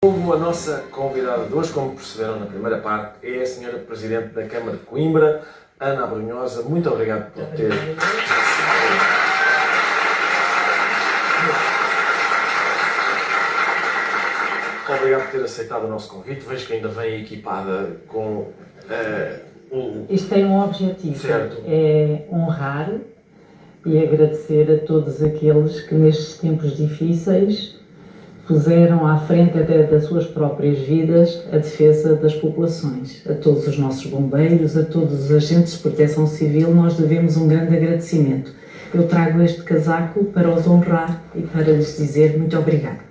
A nossa convidada de hoje, como perceberam na primeira parte, é a Senhora Presidente da Câmara de Coimbra, Ana Abrunhosa. Muito obrigado por ter... Obrigado por ter aceitado o nosso convite. Vejo que ainda vem equipada com Isto tem um objetivo, certo. É honrar e agradecer a todos aqueles que nestes tempos difíceis puseram à frente até das suas próprias vidas a defesa das populações. A todos os nossos bombeiros, a todos os agentes de proteção civil, nós devemos um grande agradecimento. Eu trago este casaco para os honrar e para lhes dizer muito obrigada.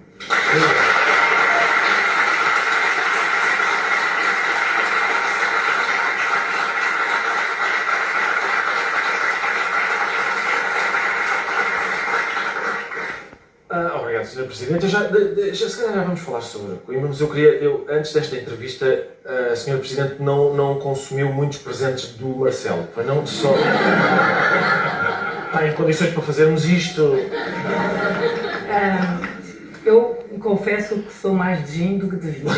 Obrigado, Sr. Presidente. Se calhar já vamos falar sobre Coimbra, mas antes desta entrevista, a Sra. Presidente não consumiu muitos presentes do Marcelo. Foi não só... Está em condições para fazermos isto? Eu confesso que sou mais de gin do que de vinho.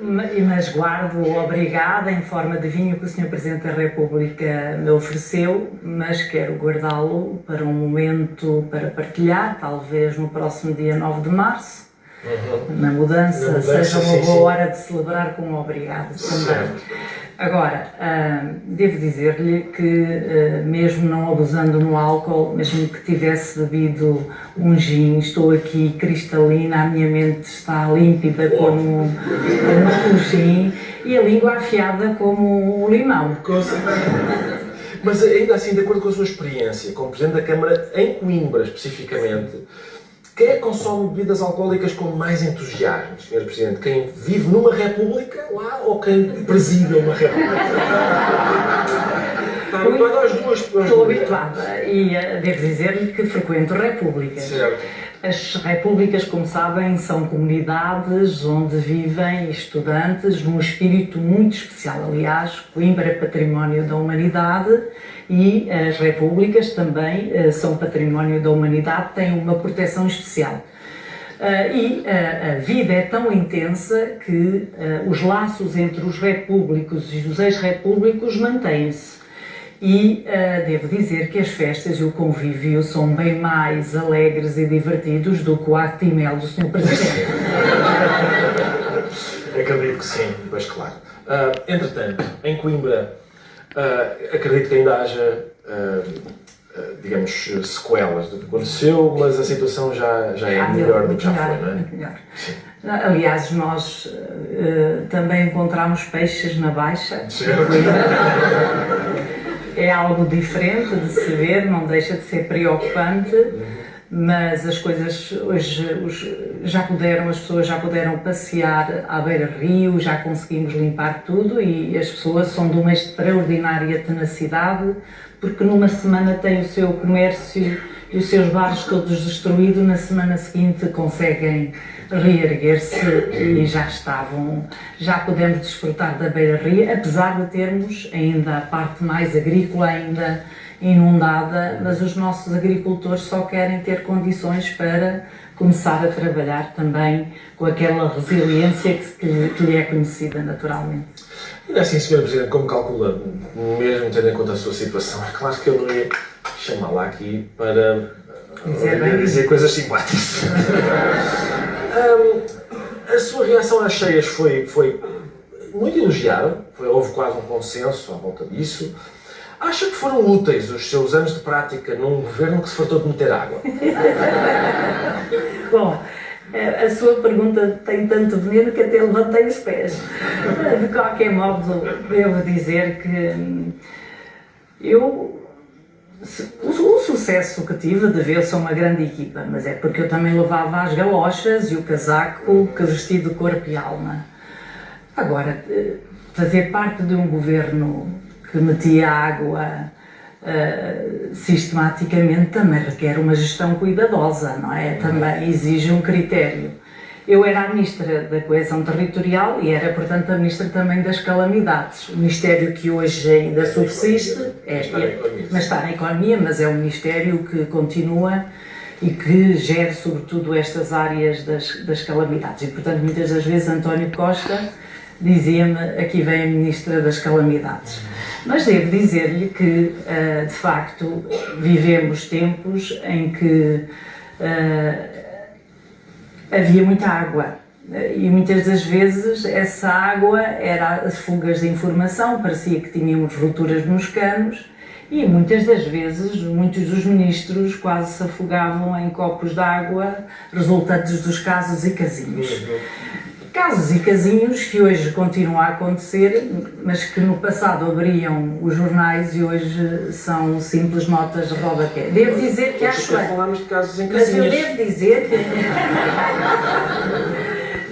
Mas guardo o obrigada em forma de vinho que o Sr. Presidente da República me ofereceu, mas quero guardá-lo para um momento para partilhar, talvez no próximo dia 9 de março. Na mudança seja uma boa hora de celebrar com um obrigado também. Agora, devo dizer-lhe que, mesmo não abusando no álcool, mesmo que tivesse bebido um gin, estou aqui cristalina, a minha mente está límpida como o gin e a língua afiada como o limão. Mas ainda assim, de acordo com a sua experiência como Presidente da Câmara, em Coimbra especificamente, quem é que consome bebidas alcoólicas com mais entusiasmo, Sr. Presidente? Quem vive numa república lá ou quem preside uma república? Está habituada às duas? Estou habituada e devo dizer-lhe que frequento repúblicas. Certo. As repúblicas, como sabem, são comunidades onde vivem estudantes num espírito muito especial. Aliás, Coimbra é património da humanidade e as repúblicas também são património da humanidade, têm uma proteção especial. E a vida é tão intensa que os laços entre os repúblicos e os ex-repúblicos mantêm-se. E devo dizer que as festas e o convívio são bem mais alegres e divertidos do que o ato de mel do Sr. Presidente. Acredito que sim, mas claro. Entretanto, em Coimbra, acredito que ainda haja, digamos, sequelas do que aconteceu, mas a situação já é melhor do que já foi, não é? Melhor. Aliás, nós também encontramos peixes na Baixa. É algo diferente de se ver, não deixa de ser preocupante, mas as coisas hoje as pessoas já puderam passear à beira-rio, já conseguimos limpar tudo e as pessoas são de uma extraordinária tenacidade, porque numa semana têm o seu comércio e os seus bares todos destruídos, na semana seguinte conseguem reerguer-se e já podemos desfrutar da beira-rio, apesar de termos ainda a parte mais agrícola ainda inundada, mas os nossos agricultores só querem ter condições para começar a trabalhar também com aquela resiliência que lhe é conhecida naturalmente. E assim, Sr. Presidente, como calcula, mesmo tendo em conta a sua situação, é claro que eu não ia chamá-la aqui para dizer coisas simpáticas. A sua reação às cheias foi muito elogiada, houve quase um consenso à volta disso. Acha que foram úteis os seus anos de prática num governo que se fartou de meter água? Bom, a sua pergunta tem tanto veneno que até levantei os pés. De qualquer modo, devo dizer que o sucesso que tive de ver sou uma grande equipa, mas é porque eu também levava as galochas e o casaco que vesti de corpo e alma. Agora, fazer parte de um governo que metia água sistematicamente também requer uma gestão cuidadosa, não é? Também exige um critério. Eu era a Ministra da Coesão Territorial e era, portanto, a Ministra também das Calamidades. O Ministério que hoje ainda subsiste, mas está na Economia, mas é um Ministério que continua e que gere sobretudo estas áreas das calamidades. E portanto muitas das vezes António Costa dizia-me: aqui vem a Ministra das Calamidades. Mas devo dizer-lhe que de facto vivemos tempos em que havia muita água. E muitas das vezes essa água era as fugas de informação, parecia que tínhamos rupturas nos canos e muitas das vezes muitos dos ministros quase se afogavam em copos de água resultantes dos casos e casinhos. Casos e casinhos que hoje continuam a acontecer, mas que no passado abriam os jornais e hoje são simples notas de rodapé. Devo dizer que acho que... Falámos de casos em Mas casinhos. eu devo dizer que...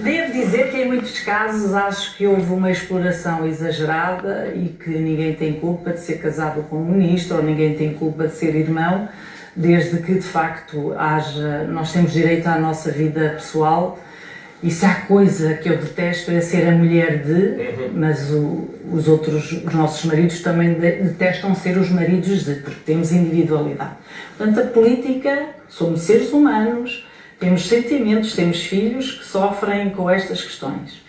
Devo dizer que em muitos casos acho que houve uma exploração exagerada e que ninguém tem culpa de ser casado com um ministro ou ninguém tem culpa de ser irmão, desde que de facto nós temos direito à nossa vida pessoal. E se há coisa que eu detesto é ser a mulher de, mas os nossos maridos também detestam ser os maridos de, porque temos individualidade. Portanto, a política, somos seres humanos, temos sentimentos, temos filhos que sofrem com estas questões.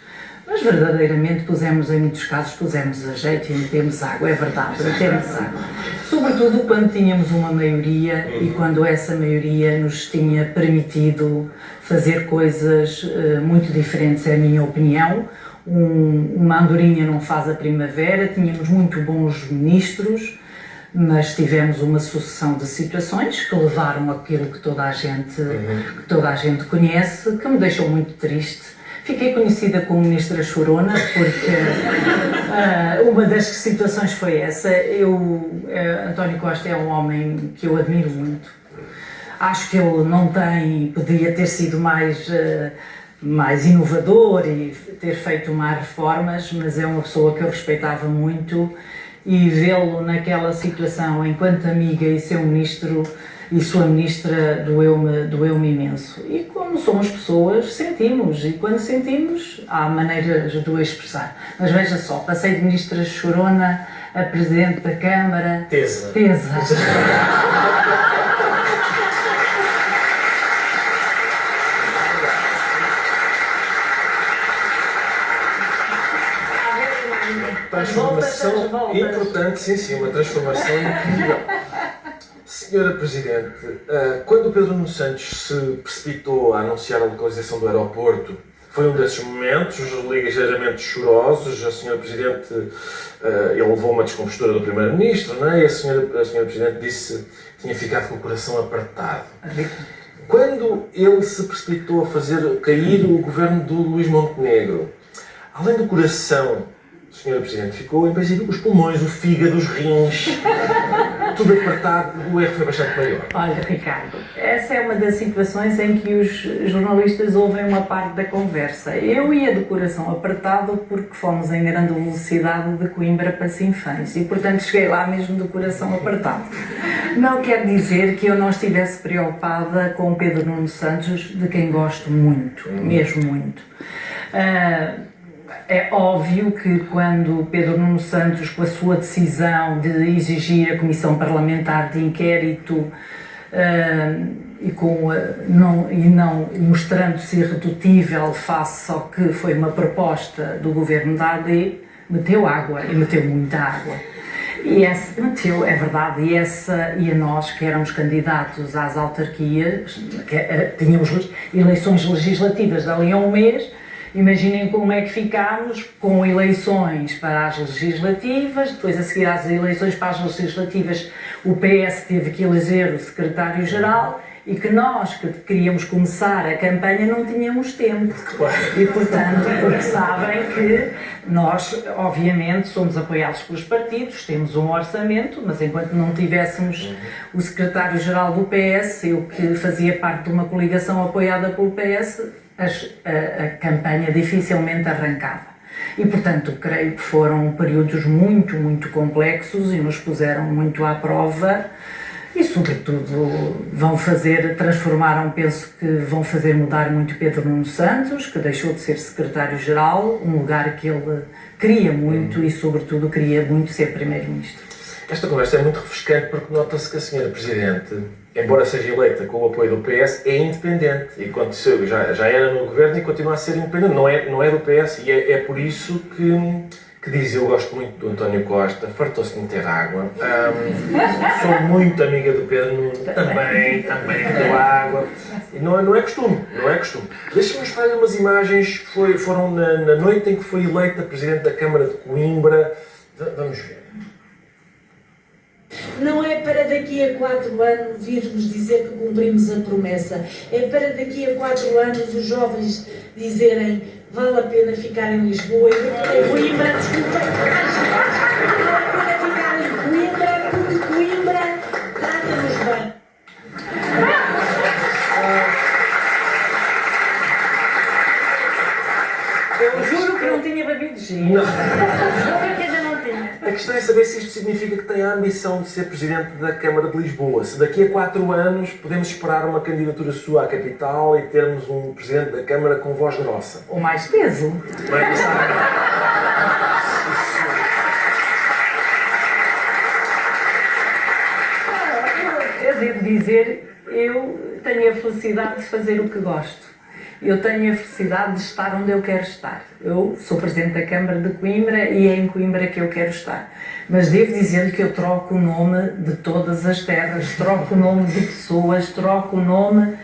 Mas verdadeiramente em muitos casos pusemos a jeito e metemos água, é verdade, metemos água. Sobretudo quando tínhamos uma maioria e quando essa maioria nos tinha permitido fazer coisas muito diferentes, é a minha opinião. Uma andorinha não faz a primavera, tínhamos muito bons ministros, mas tivemos uma sucessão de situações que levaram àquilo que toda a gente conhece, que me deixou muito triste. Fiquei conhecida como Ministra Chorona porque uma das situações foi essa. António Costa é um homem que eu admiro muito. Acho que ele poderia ter sido mais inovador e ter feito mais reformas, mas é uma pessoa que eu respeitava muito e vê-lo naquela situação enquanto amiga e seu ministro e sua ministra doeu-me imenso. E como somos pessoas, sentimos, e quando sentimos, há maneiras de o expressar. Mas veja só, passei de Ministra Chorona a Presidente da Câmara... Tesa. Transformação importante, sim, uma transformação incrível. Senhora Presidente, quando o Pedro Nuno Santos se precipitou a anunciar a localização do aeroporto, foi um desses momentos ligeiramente chorosos. A Senhora Presidente, ele levou uma descompostura do Primeiro-Ministro, não é? E a Senhora Presidente disse que tinha ficado com o coração apertado. Quando ele se precipitou a fazer cair o governo do Luís Montenegro, além do coração, Senhora Presidente, ficou em princípio os pulmões, o fígado, os rins, tudo apertado, o erro foi bastante maior. Olha, Ricardo, essa é uma das situações em que os jornalistas ouvem uma parte da conversa. Eu ia do coração apertado porque fomos em grande velocidade de Coimbra para Sinfãs e, portanto, cheguei lá mesmo do coração apertado. Não quer dizer que eu não estivesse preocupada com o Pedro Nuno Santos, de quem gosto muito, mesmo muito. É óbvio que quando Pedro Nuno Santos, com a sua decisão de exigir a Comissão Parlamentar de Inquérito mostrando-se irredutível face ao que foi uma proposta do governo da AD, meteu água, e meteu muita água. É verdade, e a nós que éramos candidatos às autarquias, tínhamos eleições legislativas dali a um mês. Imaginem como é que ficámos com eleições para as legislativas, depois a seguir às eleições para as legislativas o PS teve que eleger o secretário-geral e que nós que queríamos começar a campanha não tínhamos tempo. E portanto, porque sabem que nós, obviamente, somos apoiados pelos partidos, temos um orçamento, mas enquanto não tivéssemos o secretário-geral do PS, eu que fazia parte de uma coligação apoiada pelo PS, a campanha dificilmente arrancava. E, portanto, creio que foram períodos muito, muito complexos e nos puseram muito à prova e, sobretudo, penso que vão fazer mudar muito Pedro Nuno Santos, que deixou de ser secretário-geral, um lugar que ele queria muito e, sobretudo, queria muito ser primeiro-ministro. Esta conversa é muito refrescante porque nota-se que a senhora Presidente, embora seja eleita com o apoio do PS, é independente. E já era no governo e continua a ser independente. Não é do PS e é por isso que diz, eu gosto muito do António Costa, fartou-se de meter água. Sou muito amiga do Pedro Nuno, também deu água. E não é costume. Deixa-me mostrar-lhe umas imagens que foram na noite em que foi eleita Presidente da Câmara de Coimbra. Vamos ver. Não é para daqui a 4 anos virmos dizer que cumprimos a promessa. É para daqui a 4 anos os jovens dizerem vale a pena ficar em Lisboa e em Coimbra, desculpa. Vale a pena ficar em Coimbra porque Coimbra trata-nos bem. Eu juro que não tinha bebido gin. Não. Juro que ainda não tinha. A questão é saber se isto significa que tem a ambição de ser Presidente da Câmara de Lisboa. Se daqui a 4 anos podemos esperar uma candidatura sua à capital e termos um Presidente da Câmara com voz grossa. Ou mais peso. Mas, Eu devo dizer, eu tenho a felicidade de fazer o que gosto. Eu tenho a felicidade de estar onde eu quero estar. Eu sou Presidente da Câmara de Coimbra e é em Coimbra que eu quero estar. Mas devo dizer-lhe que eu troco o nome de todas as terras, troco o nome de pessoas, troco o nome...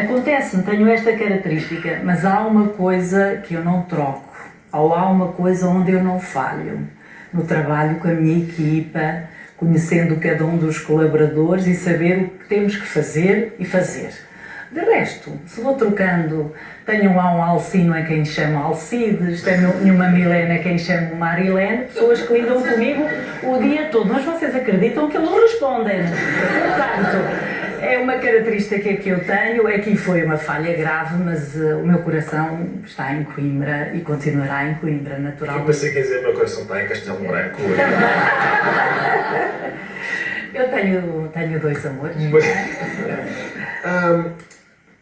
Acontece-me, tenho esta característica, mas há uma coisa que eu não troco, ou há uma coisa onde eu não falho. No trabalho com a minha equipa, conhecendo cada um dos colaboradores e saber o que temos que fazer e fazer. De resto, se vou trocando, tenho lá um Alcino a quem chamo Alcides, tenho uma Milena a quem chamo Marilene, pessoas que lidam comigo o dia todo, mas vocês acreditam que eles respondem. Portanto, é uma característica que eu tenho, aqui foi uma falha grave, mas o meu coração está em Coimbra e continuará em Coimbra, naturalmente. eu pensei que ia dizer meu coração está em Castelo Branco. Eu tenho 2 amores.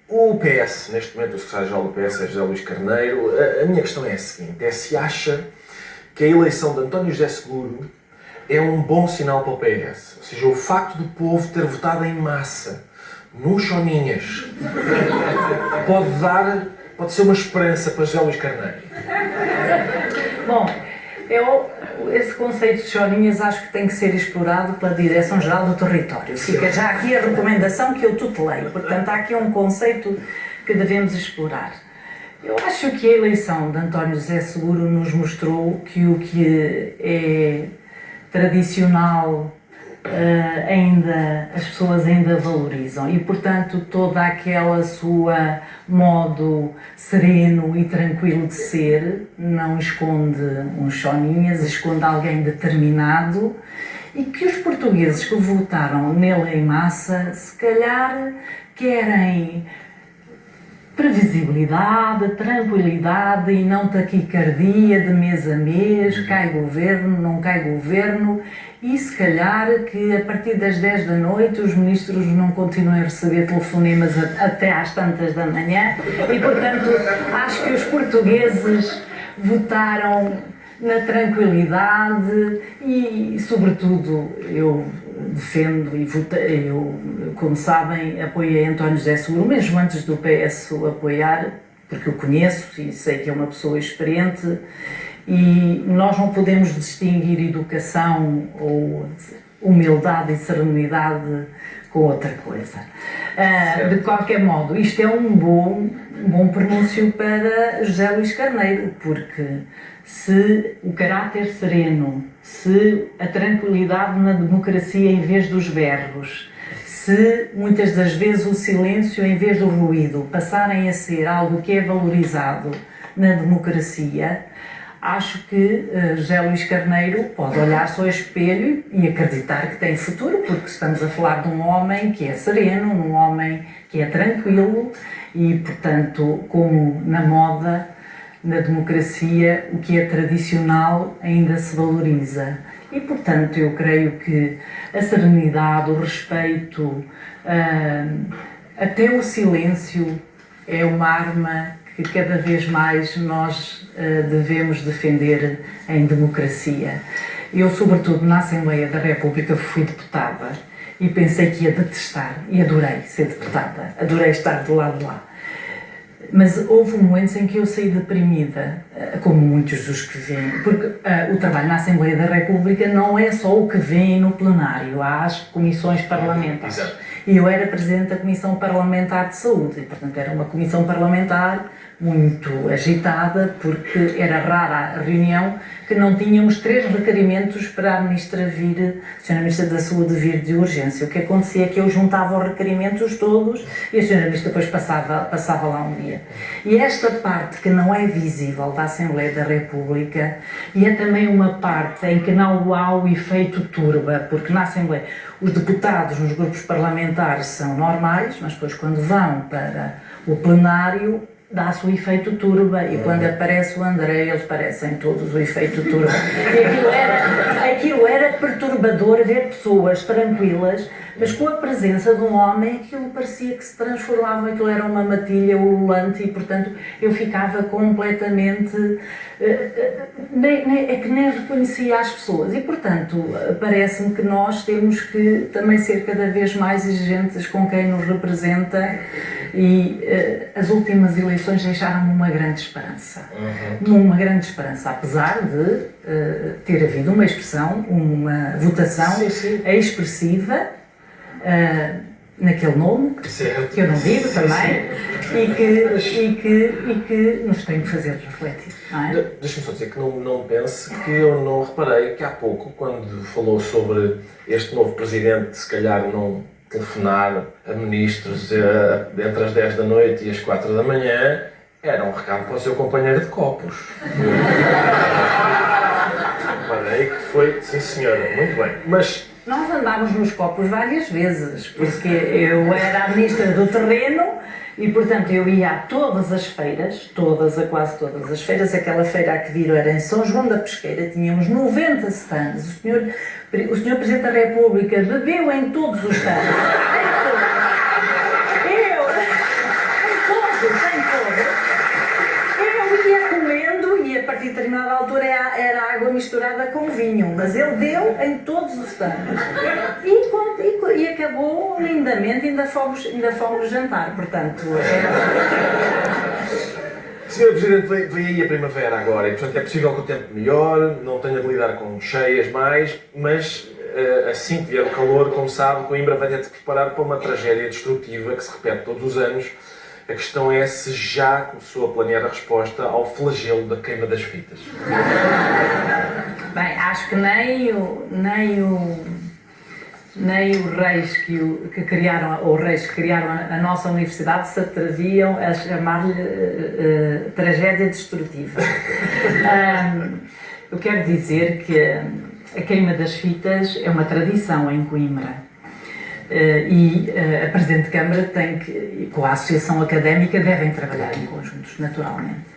O PS, neste momento o secretário-geral do PS é José Luís Carneiro. A minha questão é a seguinte, é se acha que a eleição de António José Seguro é um bom sinal para o PS. Ou seja, o facto do povo ter votado em massa nos Choninhas pode ser uma esperança para José Luís Carneiro. Bom, esse conceito de chorinhas acho que tem que ser explorado pela Direção-Geral do Território. Fica já aqui a recomendação que eu tutelei. Portanto, há aqui um conceito que devemos explorar. Eu acho que a eleição de António José Seguro nos mostrou que o que é tradicional as pessoas ainda valorizam e, portanto, toda aquela sua modo sereno e tranquilo de ser não esconde uns choninhas, esconde alguém determinado e que os portugueses que votaram nele em massa, se calhar querem previsibilidade, tranquilidade e não taquicardia de mês a mês, cai governo, não cai governo e se calhar que a partir das 10 da noite os ministros não continuem a receber telefonemas até às tantas da manhã e portanto acho que os portugueses votaram na tranquilidade e sobretudo eu defendo e votei, eu, como sabem, apoiei António José Seguro, mesmo antes do PS o apoiar, porque o conheço e sei que é uma pessoa experiente e nós não podemos distinguir educação ou humildade e serenidade com outra coisa. De qualquer modo, isto é um bom pronúncio para José Luís Carneiro, porque se o caráter sereno, se a tranquilidade na democracia em vez dos berros, se muitas das vezes o silêncio em vez do ruído passarem a ser algo que é valorizado na democracia, acho que José Luís Carneiro pode olhar-se ao espelho e acreditar que tem futuro, porque estamos a falar de um homem que é sereno, um homem que é tranquilo e, portanto, como na moda, na democracia, o que é tradicional ainda se valoriza. E, portanto, eu creio que a serenidade, o respeito, até o silêncio é uma arma que cada vez mais nós devemos defender em democracia. Eu, sobretudo, na Assembleia da República fui deputada e pensei que ia detestar, e adorei ser deputada, adorei estar do lado de lá. Mas houve momentos em que eu saí deprimida, como muitos dos que vêm, porque o trabalho na Assembleia da República não é só o que vem no plenário, há as comissões parlamentares. Exato. E eu era Presidente da Comissão Parlamentar de Saúde, e portanto era uma comissão parlamentar muito agitada, porque era rara a reunião que não tínhamos 3 requerimentos para a Ministra vir, a Sra. Ministra da Saúde vir de urgência. O que acontecia é que eu juntava os requerimentos todos e a Sra. Ministra depois passava lá um dia. E esta parte que não é visível da Assembleia da República, e é também uma parte em que não há o efeito turba, porque na Assembleia os deputados nos grupos parlamentares são normais, mas depois quando vão para o plenário dá-se o efeito turba, e quando aparece o André, eles parecem todos o efeito turba. E aquilo era perturbador ver pessoas tranquilas, mas com a presença de um homem, aquilo parecia que se transformava, aquilo era uma matilha ululante, e portanto eu ficava completamente... é que nem reconhecia as pessoas, e portanto parece-me que nós temos que também ser cada vez mais exigentes com quem nos representa, e as últimas eleições deixaram-me uma grande esperança. Uma grande esperança, apesar de ter havido uma expressão, uma votação expressiva naquele nome, que eu não digo também, e que nos tem que fazer refletir. Não é? Deixa-me só dizer que não pense que eu não reparei que há pouco, quando falou sobre este novo presidente, se calhar não telefonar a ministros entre as 10 da noite e as 4 da manhã, era um recado para o seu companheiro de copos. Reparei que foi, sim senhora, muito bem. Mas nós andámos nos copos várias vezes, porque eu era a ministra do terreno e, portanto, eu ia a todas as feiras, quase todas as feiras. Aquela feira a que viram era em São João da Pesqueira, tínhamos 90 stands. O senhor Presidente da República bebeu em todos os stands. Eu ia comendo, e a partir de determinada altura era água misturada com vinho, mas ele deu em todos os stands. E acabou lindamente, ainda fomos jantar, portanto... Sr. Presidente, vem aí a primavera agora, e portanto é possível que o tempo melhore, não tenha de lidar com cheias mais, mas assim que vier o calor, como sabe, Coimbra vai ter de se preparar para uma tragédia destrutiva que se repete todos os anos. A questão é se já começou a planear a resposta ao flagelo da queima das fitas. Bem, acho que nem os reis que criaram, ou reis que criaram a nossa universidade se atreviam a chamar-lhe tragédia destrutiva. Eu quero dizer que a queima das fitas é uma tradição em Coimbra. E a Presidente de Câmara tem que, com a Associação Académica, devem trabalhar em conjuntos, naturalmente.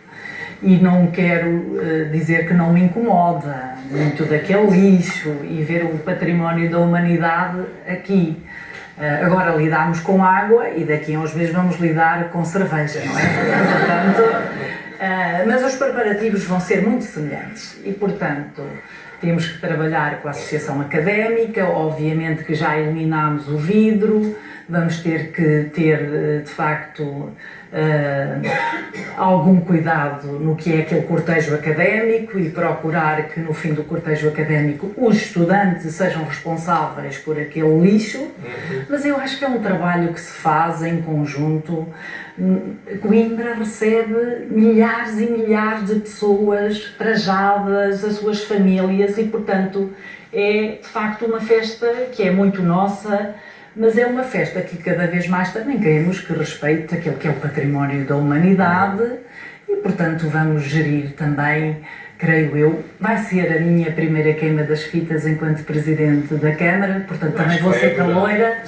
E não quero dizer que não me incomoda muito daquele lixo e ver o património da humanidade aqui. Agora lidamos com água e daqui a uns meses vamos lidar com cerveja, não é? Portanto, mas os preparativos vão ser muito semelhantes e, portanto, temos que trabalhar com a Associação Académica. Obviamente que já eliminámos o vidro, vamos ter que ter, de facto, algum cuidado no que é aquele cortejo académico e procurar que no fim do cortejo académico os estudantes sejam responsáveis por aquele lixo, mas eu acho que é um trabalho que se faz em conjunto. Coimbra recebe milhares e milhares de pessoas trajadas, as suas famílias, e portanto é de facto uma festa que é muito nossa, mas é uma festa que cada vez mais também queremos que respeite aquele que é o património da humanidade e, portanto, vamos gerir também, creio eu, vai ser a minha primeira queima das fitas enquanto Presidente da Câmara, portanto também vou ser caloira.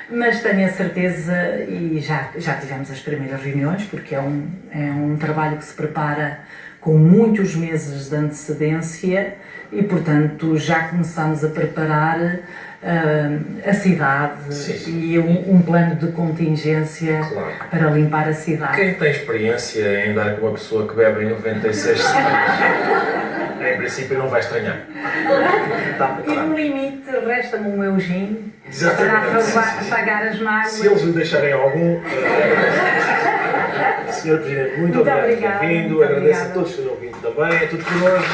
Mas tenho a certeza, e já tivemos as primeiras reuniões, porque é um trabalho que se prepara com muitos meses de antecedência e, portanto, já começamos a preparar a cidade e um plano de contingência para limpar a cidade. Quem tem experiência em andar com uma pessoa que bebe em 96 segundos? Em princípio não vai estranhar. Está E no preparado. limite, resta-me um meu gin Exatamente. para apagar as mágoas. Se eles lhe deixarem algum. Senhor Presidente, muito obrigado por ter obrigada, vindo. muito Agradeço a obrigada. todos que tenham vindo também. É tudo por hoje.